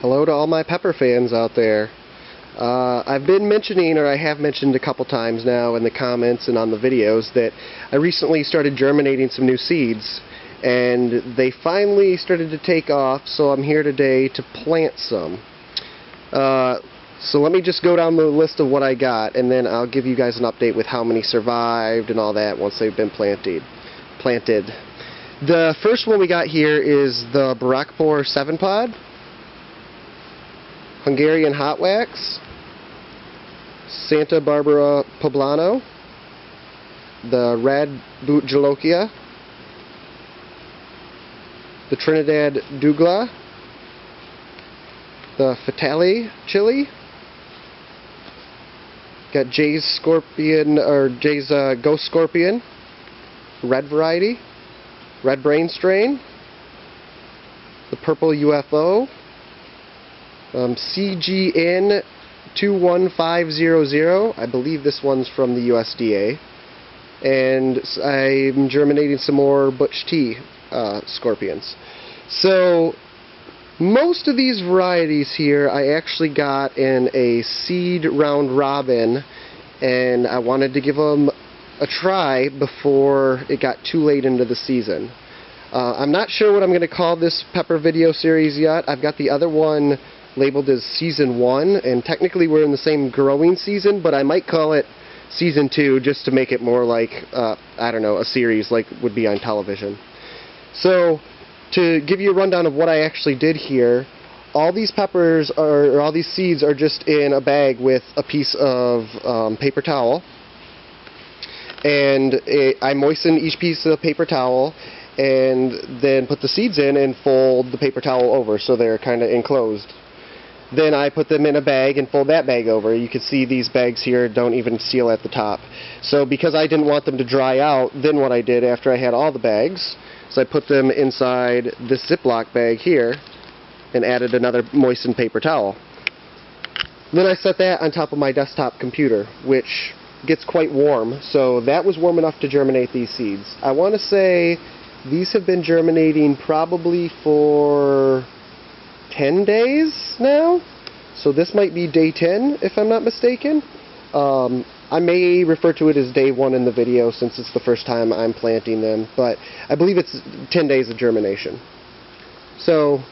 Hello to all my pepper fans out there. I've been mentioning, or I have mentioned a couple times now in the comments and on the videos, that I recently started germinating some new seeds, and they finally started to take off, so I'm here today to plant some. So let me just go down the list of what I got, and then I'll give you guys an update with how many survived and all that once they've been planted. The first one we got here is the Barrackpore 7-pod, Hungarian Hot Wax, Santa Barbara Pablano, the red Bhut Jolokia, the Trinidad Douglah, the Fatalii chili, got Jay's Scorpion, or Jay's Ghost Scorpion, red variety, red brain strain, the purple UFO, CGN 21500, I believe this one's from the USDA, and I'm germinating some more Butch tea scorpions. So most of these varieties here I actually got in a seed round robin, and I wanted to give them a try before it got too late into the season. I'm not sure what I'm going to call this pepper video series yet. I've got the other one labeled as Season 1, and technically we're in the same growing season, but I might call it Season 2 just to make it more like, I don't know, a series like would be on television. So, to give you a rundown of what I actually did here, all these peppers, or all these seeds are just in a bag with a piece of paper towel, and I moisten each piece of paper towel and then put the seeds in and fold the paper towel over so they're kind of enclosed. Then I put them in a bag and fold that bag over. You can see these bags here don't even seal at the top. So because I didn't want them to dry out, then what I did after I had all the bags is I put them inside this Ziploc bag here and added another moistened paper towel. Then I set that on top of my desktop computer, which gets quite warm, so that was warm enough to germinate these seeds. I want to say these have been germinating probably for 10 days now, so this might be day 10 if I'm not mistaken. I may refer to it as day 1 in the video since it's the first time I'm planting them, but I believe it's 10 days of germination. So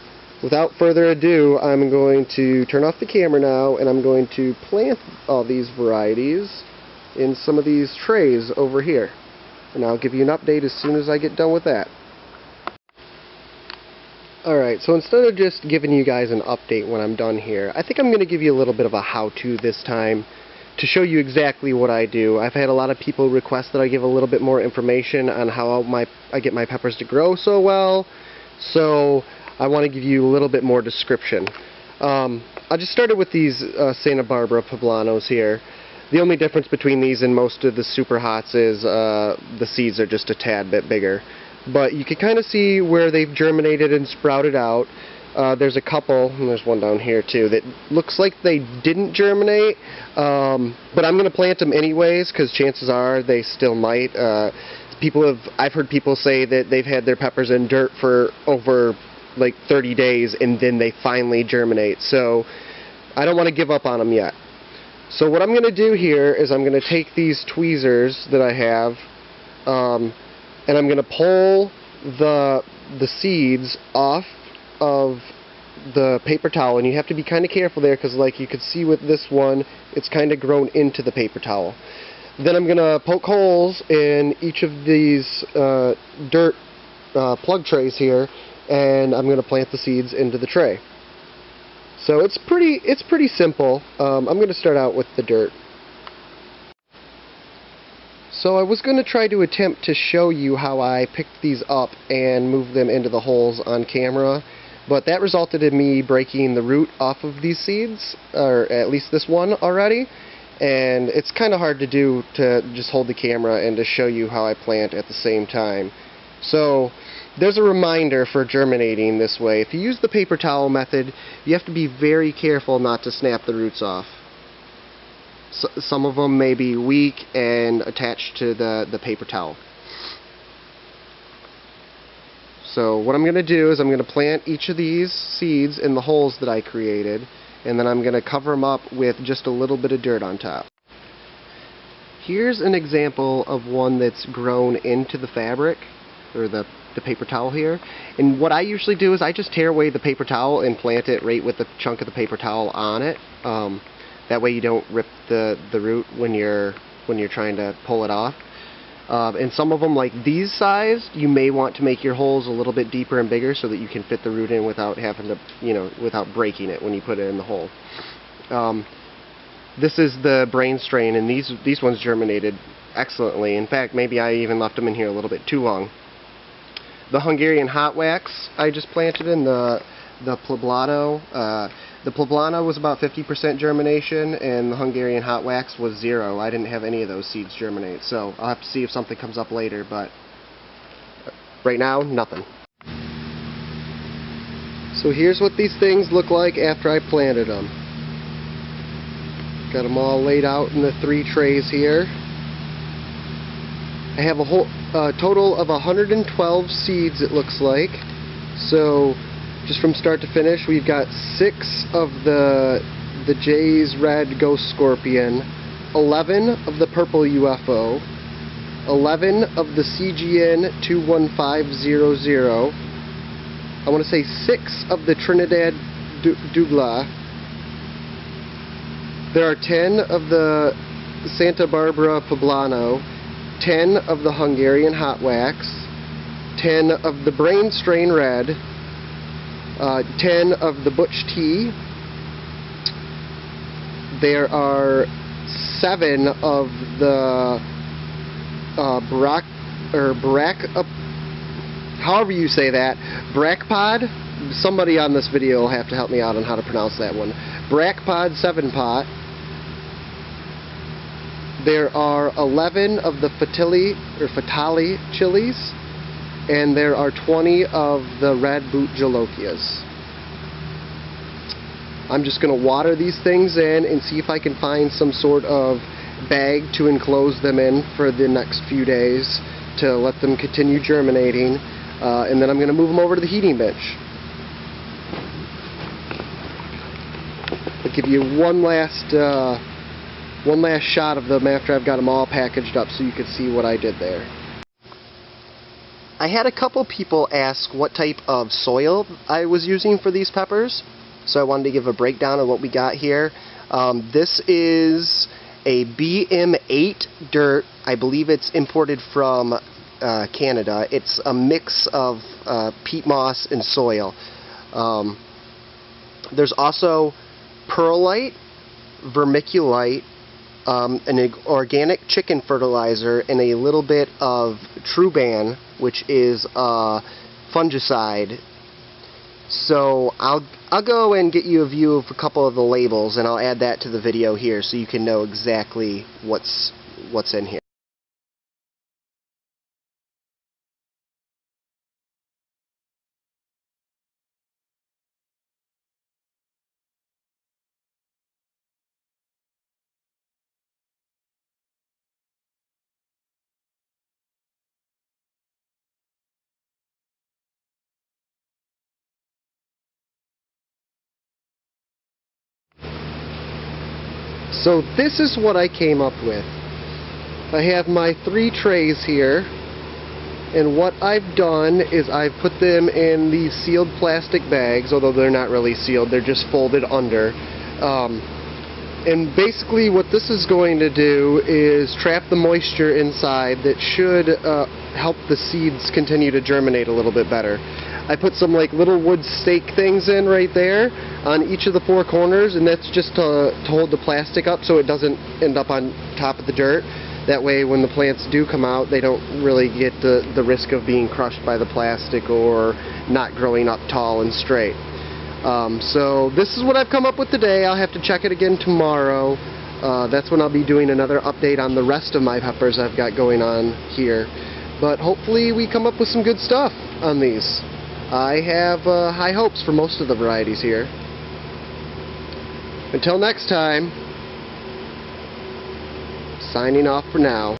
without further ado, I'm going to turn off the camera now, and I'm going to plant all these varieties in some of these trays over here, and I'll give you an update as soon as I get done with that. Alright, so instead of just giving you guys an update when I'm done here, I think I'm going to give you a little bit of a how-to this time to show you exactly what I do. I've had a lot of people request that I give a little bit more information on how I get my peppers to grow so well, so I want to give you a little bit more description. I just started with these Santa Barbara Poblanos here. The only difference between these and most of the super hots is the seeds are just a tad bit bigger. But you can kind of see where they've germinated and sprouted out. There's a couple, and there's one down here too, that looks like they didn't germinate, but I'm going to plant them anyways because chances are they still might. I've heard people say that they've had their peppers in dirt for over like 30 days and then they finally germinate, so I don't want to give up on them yet. So what I'm going to do here is I'm going to take these tweezers that I have, and I'm going to pull the seeds off of the paper towel, and you have to be kind of careful there because like you could see with this one, it's kind of grown into the paper towel. Then I'm going to poke holes in each of these dirt plug trays here, and I'm going to plant the seeds into the tray. So it's pretty simple. I'm going to start out with the dirt. So I was going to try to attempt to show you how I picked these up and moved them into the holes on camera, but that resulted in me breaking the root off of these seeds, or at least this one already, and it's kind of hard to do to just hold the camera and to show you how I plant at the same time. So there's a reminder for germinating this way. If you use the paper towel method, you have to be very careful not to snap the roots off. Some of them may be weak and attached to the paper towel. So what I'm going to do is I'm going to plant each of these seeds in the holes that I created, and then I'm going to cover them up with just a little bit of dirt on top. Here's an example of one that's grown into the fabric, or the paper towel here. And what I usually do is I just tear away the paper towel and plant it right with the chunk of the paper towel on it. That way you don't rip the root when you're trying to pull it off. And some of them, like these size, you may want to make your holes a little bit deeper and bigger so that you can fit the root in without having to, without breaking it when you put it in the hole. This is the brain strain, and these ones germinated excellently. In fact, maybe I even left them in here a little bit too long. The Hungarian hot wax I just planted in the Pablano. The Pablano was about 50% germination, and the Hungarian hot wax was 0. I didn't have any of those seeds germinate, so I'll have to see if something comes up later, but right now, nothing. So here's what these things look like after I planted them. Got them all laid out in the 3 trays here. I have a total of 112 seeds, it looks like. So just from start to finish, we've got 6 of the Jay's Red Ghost Scorpion, 11 of the Purple UFO, 11 of the CGN 21500. I want to say 6 of the Trinidad Douglah. There are 10 of the Santa Barbara Pablano, 10 of the Hungarian hot wax, 10 of the Brain Strain Red, 10 of the Butch tea. There are 7 of the however you say that, Barrackpore. Somebody on this video will have to help me out on how to pronounce that one. Barrackpore 7-pot. There are 11 of the Fatalii chilies, and there are 20 of the red Bhut Jolokias. I'm just going to water these things in and see if I can find some sort of bag to enclose them in for the next few days to let them continue germinating, and then I'm going to move them over to the heating bench. I'll give you one last shot of them after I've got them all packaged up so you can see what I did there. I had a couple people ask what type of soil I was using for these peppers, so I wanted to give a breakdown of what we got here. This is a BM8 dirt. I believe it's imported from Canada. It's a mix of peat moss and soil. There's also perlite, vermiculite, an organic chicken fertilizer, and a little bit of Truban, which is a fungicide. So I'll go and get you a view of a couple of the labels, and I'll add that to the video here so you can know exactly what's in here. So this is what I came up with. I have my 3 trays here, and what I've done is I've put them in these sealed plastic bags, although they're not really sealed, they're just folded under. And basically what this is going to do is trap the moisture inside that should help the seeds continue to germinate a little bit better. I put some like little wood stake things in right there on each of the 4 corners, and that's just to hold the plastic up so it doesn't end up on top of the dirt. That way when the plants do come out, they don't really get the risk of being crushed by the plastic or not growing up tall and straight. So this is what I've come up with today. I'll have to check it again tomorrow. That's when I'll be doing another update on the rest of my peppers I've got going on here. But hopefully we come up with some good stuff on these. I have high hopes for most of the varieties here. Until next time, signing off for now.